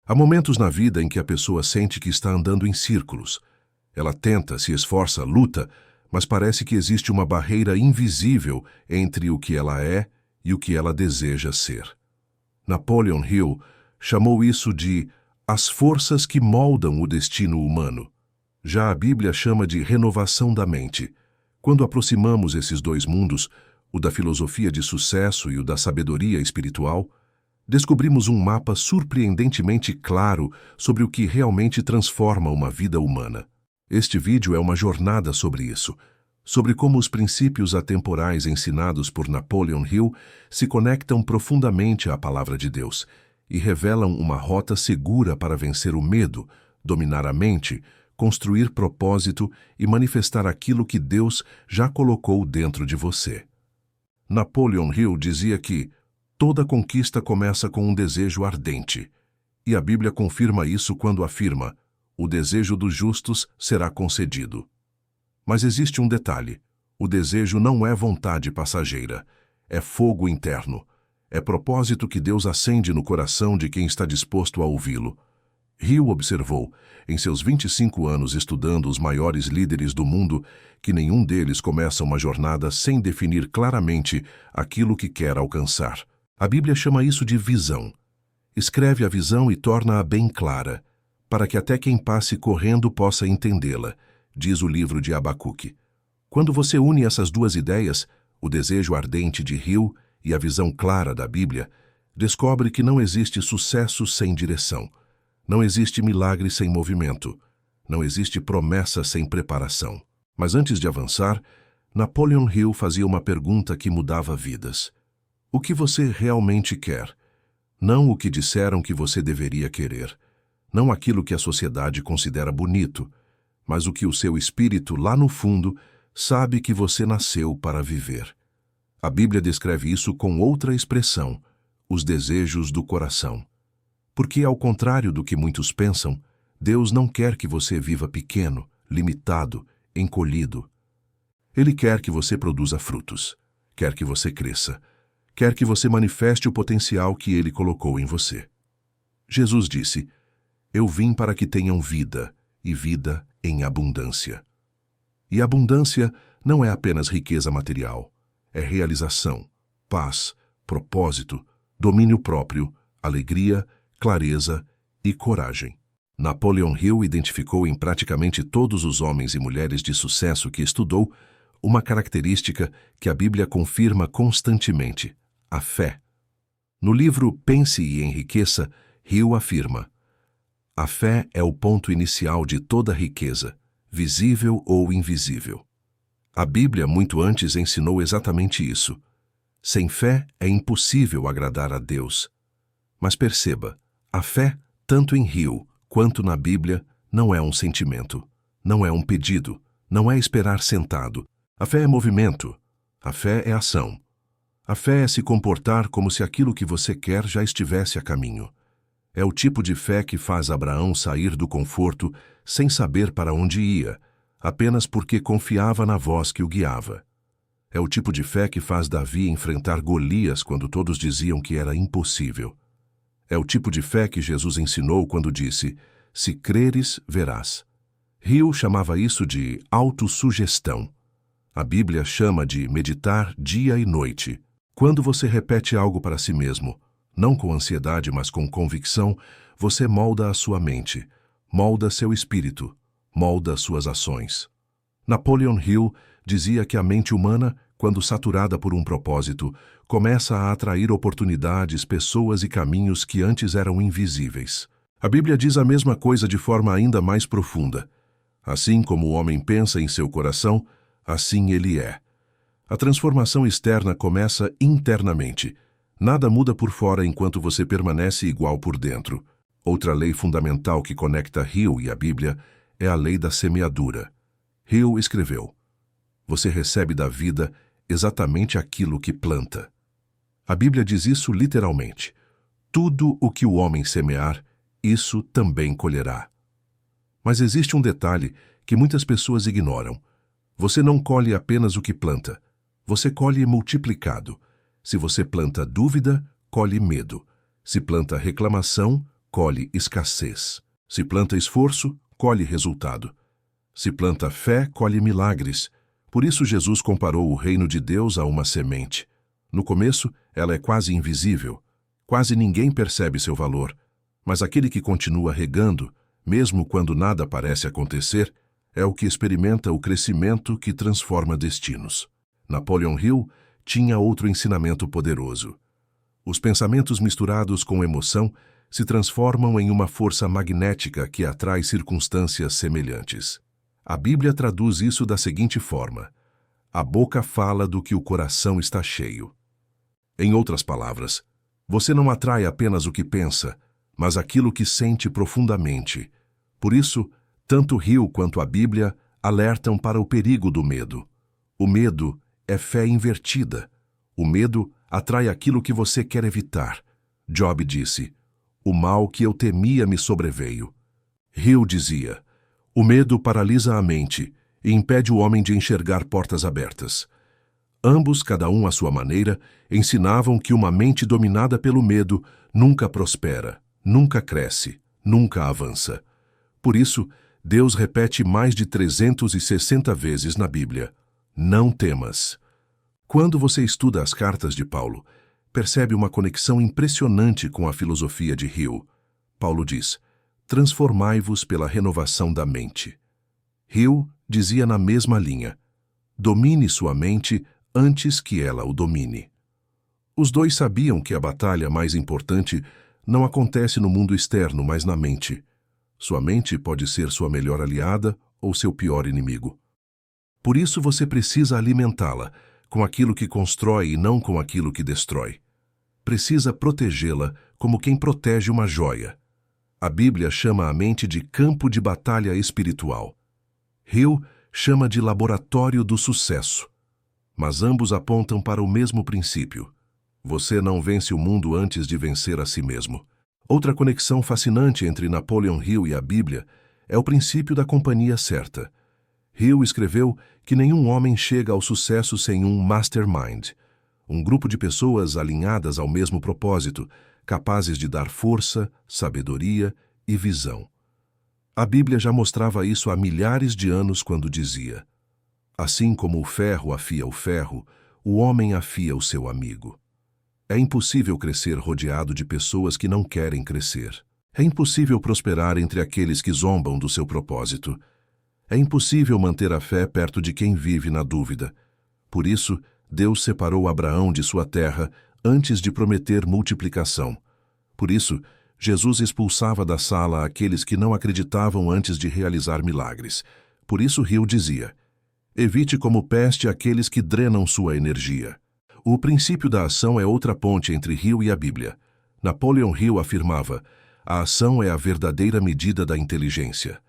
Há momentos na vida em que a pessoa sente que está andando em círculos. Ela tenta, se esforça, luta, mas parece que existe uma barreira invisível entre o que ela é e o que ela deseja ser. Napoleon Hill chamou isso de as forças que moldam o destino humano. Já a Bíblia chama de renovação da mente. Quando aproximamos esses dois mundos, o da filosofia de sucesso e o da sabedoria espiritual, descobrimos um mapa surpreendentemente claro sobre o que realmente transforma uma vida humana. Este vídeo é uma jornada sobre isso, sobre como os princípios atemporais ensinados por Napoleon Hill se conectam profundamente à palavra de Deus e revelam uma rota segura para vencer o medo, dominar a mente, construir propósito e manifestar aquilo que Deus já colocou dentro de você. Napoleon Hill dizia que toda conquista começa com um desejo ardente, e a Bíblia confirma isso quando afirma: o desejo dos justos será concedido. Mas existe um detalhe: o desejo não é vontade passageira, é fogo interno, é propósito que Deus acende no coração de quem está disposto a ouvi-lo. Hill observou, em seus 25 anos estudando os maiores líderes do mundo, que nenhum deles começa uma jornada sem definir claramente aquilo que quer alcançar. A Bíblia chama isso de visão. Escreve a visão e torna-a bem clara, para que até quem passe correndo possa entendê-la, diz o livro de Abacuque. Quando você une essas duas ideias, o desejo ardente de Hill e a visão clara da Bíblia, descobre que não existe sucesso sem direção. Não existe milagre sem movimento. Não existe promessa sem preparação. Mas antes de avançar, Napoleon Hill fazia uma pergunta que mudava vidas. O que você realmente quer? Não o que disseram que você deveria querer. Não aquilo que a sociedade considera bonito, mas o que o seu espírito, lá no fundo, sabe que você nasceu para viver. A Bíblia descreve isso com outra expressão: os desejos do coração. Porque, ao contrário do que muitos pensam, Deus não quer que você viva pequeno, limitado, encolhido. Ele quer que você produza frutos, quer que você cresça, quer que você manifeste o potencial que Ele colocou em você. Jesus disse: eu vim para que tenham vida, e vida em abundância. E abundância não é apenas riqueza material, é realização, paz, propósito, domínio próprio, alegria, clareza e coragem. Napoleon Hill identificou em praticamente todos os homens e mulheres de sucesso que estudou uma característica que a Bíblia confirma constantemente: a fé. No livro Pense e Enriqueça, Hill afirma: a fé é o ponto inicial de toda riqueza, visível ou invisível. A Bíblia muito antes ensinou exatamente isso. Sem fé é impossível agradar a Deus. Mas perceba, a fé, tanto em Hill quanto na Bíblia, não é um sentimento, não é um pedido, não é esperar sentado. A fé é movimento, a fé é ação. A fé é se comportar como se aquilo que você quer já estivesse a caminho. É o tipo de fé que faz Abraão sair do conforto sem saber para onde ia, apenas porque confiava na voz que o guiava. É o tipo de fé que faz Davi enfrentar Golias quando todos diziam que era impossível. É o tipo de fé que Jesus ensinou quando disse: se creres, verás. Hill chamava isso de autossugestão. A Bíblia chama de meditar dia e noite. Quando você repete algo para si mesmo, não com ansiedade, mas com convicção, você molda a sua mente, molda seu espírito, molda suas ações. Napoleon Hill dizia que a mente humana, quando saturada por um propósito, começa a atrair oportunidades, pessoas e caminhos que antes eram invisíveis. A Bíblia diz a mesma coisa de forma ainda mais profunda. Assim como o homem pensa em seu coração, assim ele é. A transformação externa começa internamente. Nada muda por fora enquanto você permanece igual por dentro. Outra lei fundamental que conecta Hill e a Bíblia é a lei da semeadura. Hill escreveu: você recebe da vida exatamente aquilo que planta. A Bíblia diz isso literalmente: tudo o que o homem semear, isso também colherá. Mas existe um detalhe que muitas pessoas ignoram. Você não colhe apenas o que planta, você colhe multiplicado. Se você planta dúvida, colhe medo. Se planta reclamação, colhe escassez. Se planta esforço, colhe resultado. Se planta fé, colhe milagres. Por isso Jesus comparou o reino de Deus a uma semente. No começo, ela é quase invisível. Quase ninguém percebe seu valor. Mas aquele que continua regando, mesmo quando nada parece acontecer, é o que experimenta o crescimento que transforma destinos. Napoleon Hill tinha outro ensinamento poderoso. Os pensamentos misturados com emoção se transformam em uma força magnética que atrai circunstâncias semelhantes. A Bíblia traduz isso da seguinte forma: a boca fala do que o coração está cheio. Em outras palavras, você não atrai apenas o que pensa, mas aquilo que sente profundamente. Por isso, tanto Hill quanto a Bíblia alertam para o perigo do medo. O medo é fé invertida. O medo atrai aquilo que você quer evitar. Job disse: "O mal que eu temia me sobreveio." Hill dizia: "O medo paralisa a mente e impede o homem de enxergar portas abertas." Ambos, cada um à sua maneira, ensinavam que uma mente dominada pelo medo nunca prospera, nunca cresce, nunca avança. Por isso, Deus repete mais de 360 vezes na Bíblia: "Não temas." Quando você estuda as cartas de Paulo, percebe uma conexão impressionante com a filosofia de Hill. Paulo diz: "Transformai-vos pela renovação da mente." Hill dizia na mesma linha: "Domine sua mente antes que ela o domine." Os dois sabiam que a batalha mais importante não acontece no mundo externo, mas na mente. Sua mente pode ser sua melhor aliada ou seu pior inimigo. Por isso você precisa alimentá-la com aquilo que constrói e não com aquilo que destrói. Precisa protegê-la como quem protege uma joia. A Bíblia chama a mente de campo de batalha espiritual. Hill chama de laboratório do sucesso. Mas ambos apontam para o mesmo princípio: você não vence o mundo antes de vencer a si mesmo. Outra conexão fascinante entre Napoleon Hill e a Bíblia é o princípio da companhia certa. Hill escreveu que nenhum homem chega ao sucesso sem um mastermind, um grupo de pessoas alinhadas ao mesmo propósito, capazes de dar força, sabedoria e visão. A Bíblia já mostrava isso há milhares de anos quando dizia: "Assim como o ferro afia o ferro, o homem afia o seu amigo." É impossível crescer rodeado de pessoas que não querem crescer. É impossível prosperar entre aqueles que zombam do seu propósito. É impossível manter a fé perto de quem vive na dúvida. Por isso, Deus separou Abraão de sua terra antes de prometer multiplicação. Por isso, Jesus expulsava da sala aqueles que não acreditavam antes de realizar milagres. Por isso Hill dizia: "Evite como peste aqueles que drenam sua energia." O princípio da ação é outra ponte entre Hill e a Bíblia. Napoleon Hill afirmava: "A ação é a verdadeira medida da inteligência."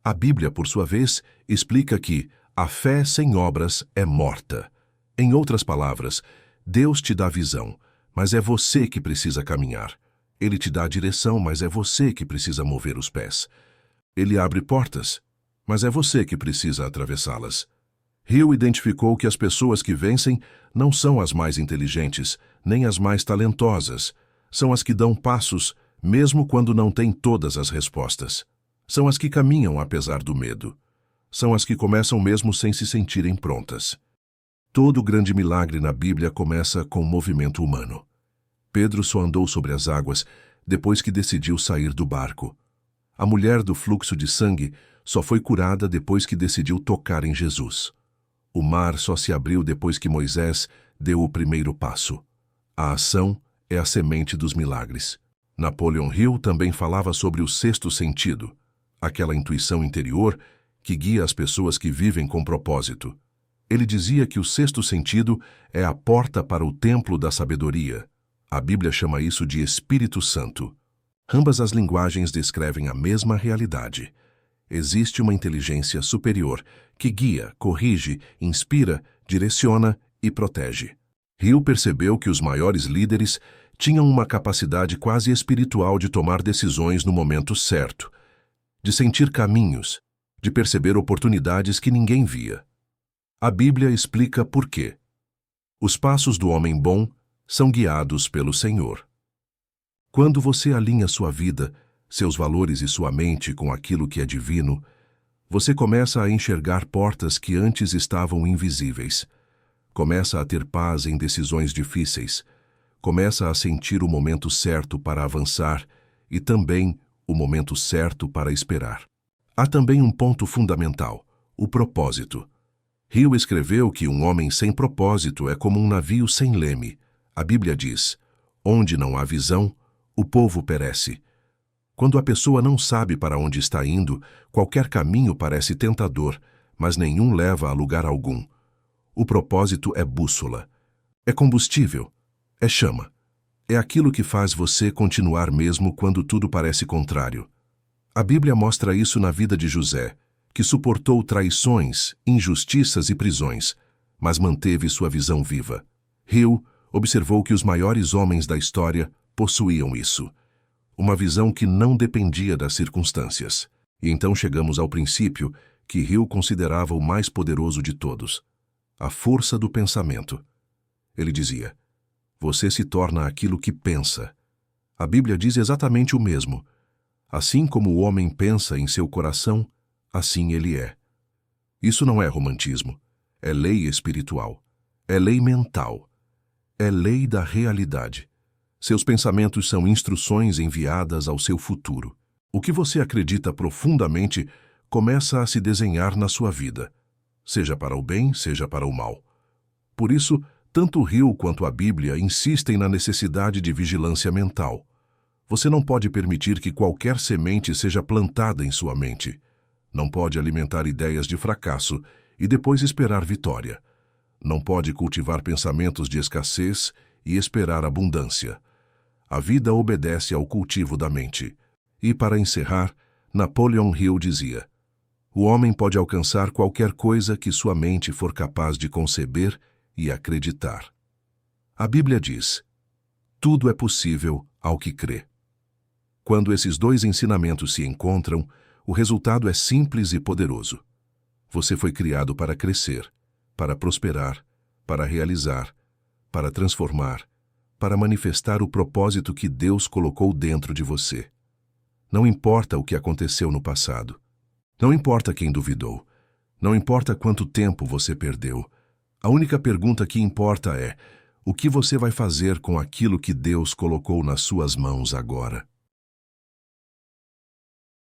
A Bíblia, por sua vez, explica que a fé sem obras é morta. Em outras palavras, Deus te dá visão, mas é você que precisa caminhar. Ele te dá a direção, mas é você que precisa mover os pés. Ele abre portas, mas é você que precisa atravessá-las. Hill identificou que as pessoas que vencem não são as mais inteligentes, nem as mais talentosas. São as que dão passos, mesmo quando não têm todas as respostas. São as que caminham apesar do medo. São as que começam mesmo sem se sentirem prontas. Todo grande milagre na Bíblia começa com movimento humano. Pedro só andou sobre as águas depois que decidiu sair do barco. A mulher do fluxo de sangue só foi curada depois que decidiu tocar em Jesus. O mar só se abriu depois que Moisés deu o primeiro passo. A ação é a semente dos milagres. Napoleon Hill também falava sobre o sexto sentido, aquela intuição interior que guia as pessoas que vivem com propósito. Ele dizia que o sexto sentido é a porta para o templo da sabedoria. A Bíblia chama isso de Espírito Santo. Ambas as linguagens descrevem a mesma realidade. Existe uma inteligência superior que guia, corrige, inspira, direciona e protege. Hill percebeu que os maiores líderes tinham uma capacidade quase espiritual de tomar decisões no momento certo, de sentir caminhos, de perceber oportunidades que ninguém via. A Bíblia explica por quê. Os passos do homem bom são guiados pelo Senhor. Quando você alinha sua vida, seus valores e sua mente com aquilo que é divino, você começa a enxergar portas que antes estavam invisíveis. Começa a ter paz em decisões difíceis. Começa a sentir o momento certo para avançar e também o momento certo para esperar. Há também um ponto fundamental: o propósito. Hill escreveu que um homem sem propósito é como um navio sem leme. A Bíblia diz: onde não há visão, o povo perece. Quando a pessoa não sabe para onde está indo, qualquer caminho parece tentador, mas nenhum leva a lugar algum. O propósito é bússola, é combustível, é chama. É aquilo que faz você continuar mesmo quando tudo parece contrário. A Bíblia mostra isso na vida de José, que suportou traições, injustiças e prisões, mas manteve sua visão viva. Hill observou que os maiores homens da história possuíam isso. Uma visão que não dependia das circunstâncias. E então chegamos ao princípio que Hill considerava o mais poderoso de todos: a força do pensamento. Ele dizia: você se torna aquilo que pensa. A Bíblia diz exatamente o mesmo. Assim como o homem pensa em seu coração, assim ele é. Isso não é romantismo. É lei espiritual. É lei mental. É lei da realidade. Seus pensamentos são instruções enviadas ao seu futuro. O que você acredita profundamente começa a se desenhar na sua vida, seja para o bem, seja para o mal. Por isso, tanto Hill quanto a Bíblia insistem na necessidade de vigilância mental. Você não pode permitir que qualquer semente seja plantada em sua mente. Não pode alimentar ideias de fracasso e depois esperar vitória. Não pode cultivar pensamentos de escassez e esperar abundância. A vida obedece ao cultivo da mente. E, para encerrar, Napoleon Hill dizia: o homem pode alcançar qualquer coisa que sua mente for capaz de conceber e acreditar. A Bíblia diz: tudo é possível ao que crê. Quando esses dois ensinamentos se encontram, o resultado é simples e poderoso. Você foi criado para crescer, para prosperar, para realizar, para transformar, para manifestar o propósito que Deus colocou dentro de você. Não importa o que aconteceu no passado. Não importa quem duvidou. Não importa quanto tempo você perdeu. A única pergunta que importa é: o que você vai fazer com aquilo que Deus colocou nas suas mãos agora?